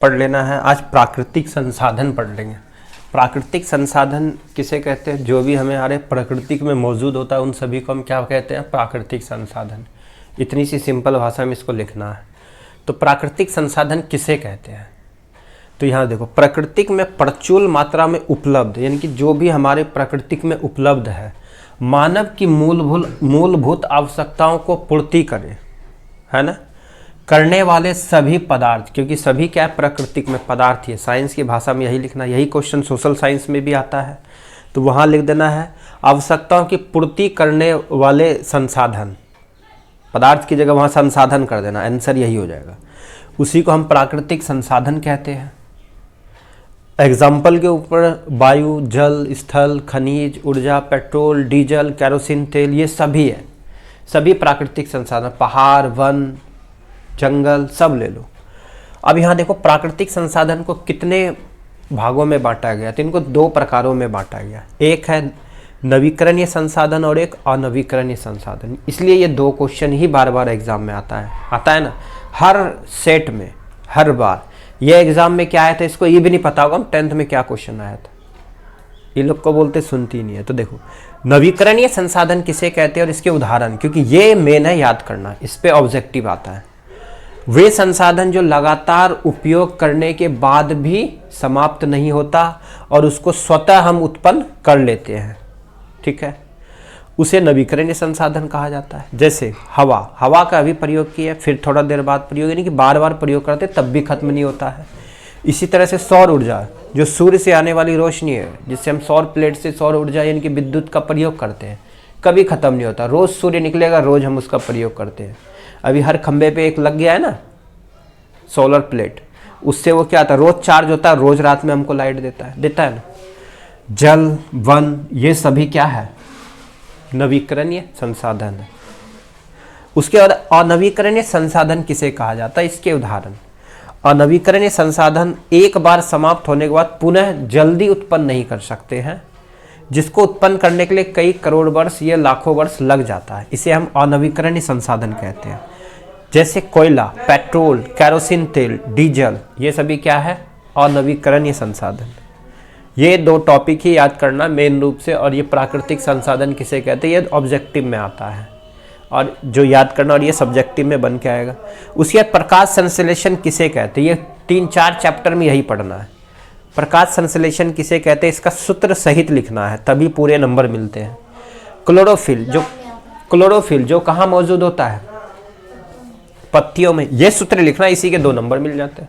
पढ़ लेना है। आज प्राकृतिक संसाधन पढ़ लेंगे। प्राकृतिक संसाधन किसे कहते हैं? जो भी हमारे प्रकृति में मौजूद होता है उन सभी को हम क्या कहते हैं? प्राकृतिक संसाधन। इतनी सी सिंपल भाषा में इसको लिखना है। तो प्राकृतिक संसाधन किसे कहते हैं? तो यहाँ देखो, प्राकृतिक में प्रचुर मात्रा में उपलब्ध, यानी कि जो भी हमारे प्राकृतिक में उपलब्ध है, मानव की मूलभूत आवश्यकताओं को पूर्ति करे, है ना, करने वाले सभी पदार्थ, क्योंकि सभी क्या है? प्राकृतिक में पदार्थ ही है। साइंस की भाषा में यही लिखना, यही क्वेश्चन सोशल साइंस में भी आता है, तो वहाँ लिख देना है आवश्यकताओं की पूर्ति करने वाले संसाधन। पदार्थ की जगह वहाँ संसाधन कर देना, आंसर यही हो जाएगा। उसी को हम प्राकृतिक संसाधन कहते हैं। एग्जाम्पल के ऊपर वायु, जल, स्थल, खनिज, ऊर्जा, पेट्रोल, डीजल, केरोसिन तेल, ये सभी है, सभी प्राकृतिक संसाधन। पहाड़, वन, जंगल, सब ले लो। अब यहाँ देखो, प्राकृतिक संसाधन को कितने भागों में बांटा गया? तो इनको दो प्रकारों में बांटा गया। एक है नवीकरणीय संसाधन और एक अनवीकरणीय संसाधन। इसलिए ये दो क्वेश्चन ही बार बार एग्जाम में आता है ना, हर सेट में, हर बार। ये एग्जाम में क्या आया था इसको ये भी नहीं पता होगा, 10th में क्या क्वेश्चन आया था। ये लोग को बोलते सुनती नहीं है। तो देखो, नवीकरणीय संसाधन किसे कहते हैं और इसके उदाहरण, क्योंकि ये मेन है याद करना, इस पे ऑब्जेक्टिव आता है। वे संसाधन जो लगातार उपयोग करने के बाद भी समाप्त नहीं होता और उसको स्वतः हम उत्पन्न कर लेते हैं, ठीक है, उसे नवीकरणीय संसाधन कहा जाता है। जैसे हवा का अभी प्रयोग किया, फिर थोड़ा देर बाद प्रयोग, यानी कि बार बार प्रयोग करते तब भी खत्म नहीं होता है। इसी तरह से सौर ऊर्जा, जो सूर्य से आने वाली रोशनी है, जिससे हम सौर प्लेट से सौर ऊर्जा यानी कि विद्युत का प्रयोग करते हैं, कभी खत्म नहीं होता। रोज सूर्य निकलेगा, रोज हम उसका प्रयोग करते हैं। अभी हर खंबे पे एक लग गया है ना सोलर प्लेट, उससे वो क्या आता है, रोज चार्ज होता है, रोज रात में हमको लाइट देता है ना। जल, वन, ये सभी क्या है? नवीकरणीय संसाधन है। उसके बाद अनवीकरणीय संसाधन किसे कहा जाता है? इसके उदाहरण, अनवीकरणीय संसाधन एक बार समाप्त होने के बाद पुनः जल्दी उत्पन्न नहीं कर सकते हैं, जिसको उत्पन्न करने के लिए कई करोड़ वर्ष या लाखों वर्ष लग जाता है। इसे हम अनवीकरणीय संसाधन कहते हैं। जैसे कोयला, पेट्रोल, केरोसिन तेल, डीजल, ये सभी क्या है? अनवीकरणीय संसाधन। ये दो टॉपिक ही याद करना मेन रूप से। और ये प्राकृतिक संसाधन किसे कहते हैं, ये ऑब्जेक्टिव में आता है, और जो याद करना, और ये सब्जेक्टिव में बन के आएगा। उसके बाद प्रकाश संश्लेषण किसे कहते हैं? ये 3-4 चैप्टर में यही पढ़ना है। प्रकाश संश्लेषण किसे कहते हैं, इसका सूत्र सहित लिखना है, तभी पूरे नंबर मिलते हैं। क्लोरोफिल जो कहाँ मौजूद होता है? पत्तियों में। ये सूत्र लिखना, इसी के 2 नंबर मिल जाते हैं।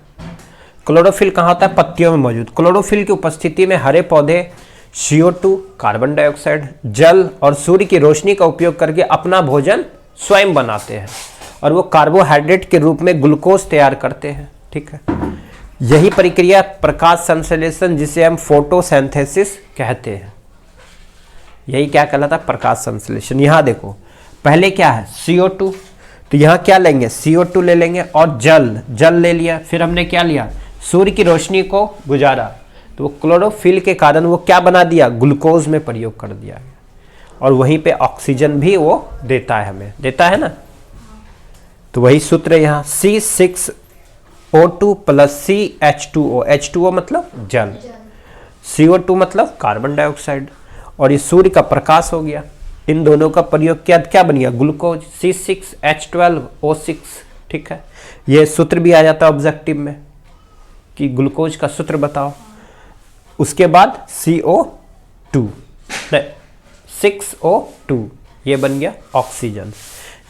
क्लोरोफिल कहाँ होता है? पत्तियों में मौजूद। क्लोरोफिल की उपस्थिति में हरे पौधे CO2, कार्बन डाइऑक्साइड, जल और सूर्य की रोशनी का उपयोग करके अपना भोजन स्वयं बनाते हैं, और वो कार्बोहाइड्रेट के रूप में ग्लूकोज तैयार करते हैं, ठीक है। यही प्रक्रिया प्रकाश संश्लेषण, जिसे हम फोटोसिंथेसिस कहते हैं, यही क्या कहलाता है? प्रकाश संश्लेषण। यहाँ देखो, पहले क्या है? CO2, तो यहाँ क्या लेंगे? CO2 ले लेंगे, और जल ले लिया। फिर हमने क्या लिया? सूर्य की रोशनी को गुजारा, तो वो क्लोरोफिल के कारण वो क्या बना दिया? ग्लूकोज में प्रयोग कर दिया, और वहीं पे ऑक्सीजन भी वो देता है, हमें देता है ना। तो वही सूत्र यहाँ, C6O2 + CH2O। H2O मतलब जल, CO2 मतलब कार्बन डाइऑक्साइड, और ये सूर्य का प्रकाश हो गया। इन दोनों का प्रयोग किया, क्या बन गया? ग्लूकोज, C6H12O6, ठीक है। ये सूत्र भी आ जाता है ऑब्जेक्टिव में कि ग्लूकोज का सूत्र बताओ। उसके बाद CO2, 6O2, ये बन गया ऑक्सीजन।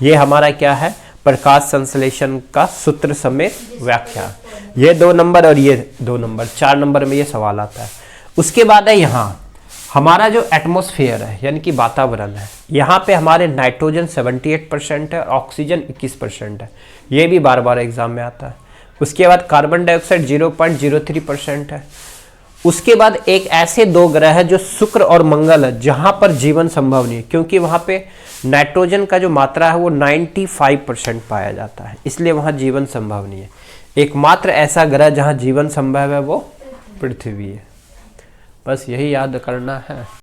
ये हमारा क्या है? प्रकाश संश्लेषण का सूत्र समेत व्याख्या। ये 2 नंबर और ये 2 नंबर, 4 नंबर में ये सवाल आता है। उसके बाद है यहाँ हमारा जो एटमॉस्फेयर है, यानी कि वातावरण है, यहाँ पे हमारे नाइट्रोजन 78% है, ऑक्सीजन 21% है। ये भी बार बार एग्जाम में आता है। उसके बाद कार्बन डाइऑक्साइड 0.03% है। उसके बाद एक ऐसे 2 ग्रह है जो शुक्र और मंगल है, जहाँ पर जीवन संभव नहीं है, क्योंकि वहाँ पे नाइट्रोजन का जो मात्रा है वो 95% पाया जाता है, इसलिए वहाँ जीवन संभव नहीं है। एकमात्र ऐसा ग्रह जहाँ जीवन संभव है वो पृथ्वी है। बस यही याद करना है।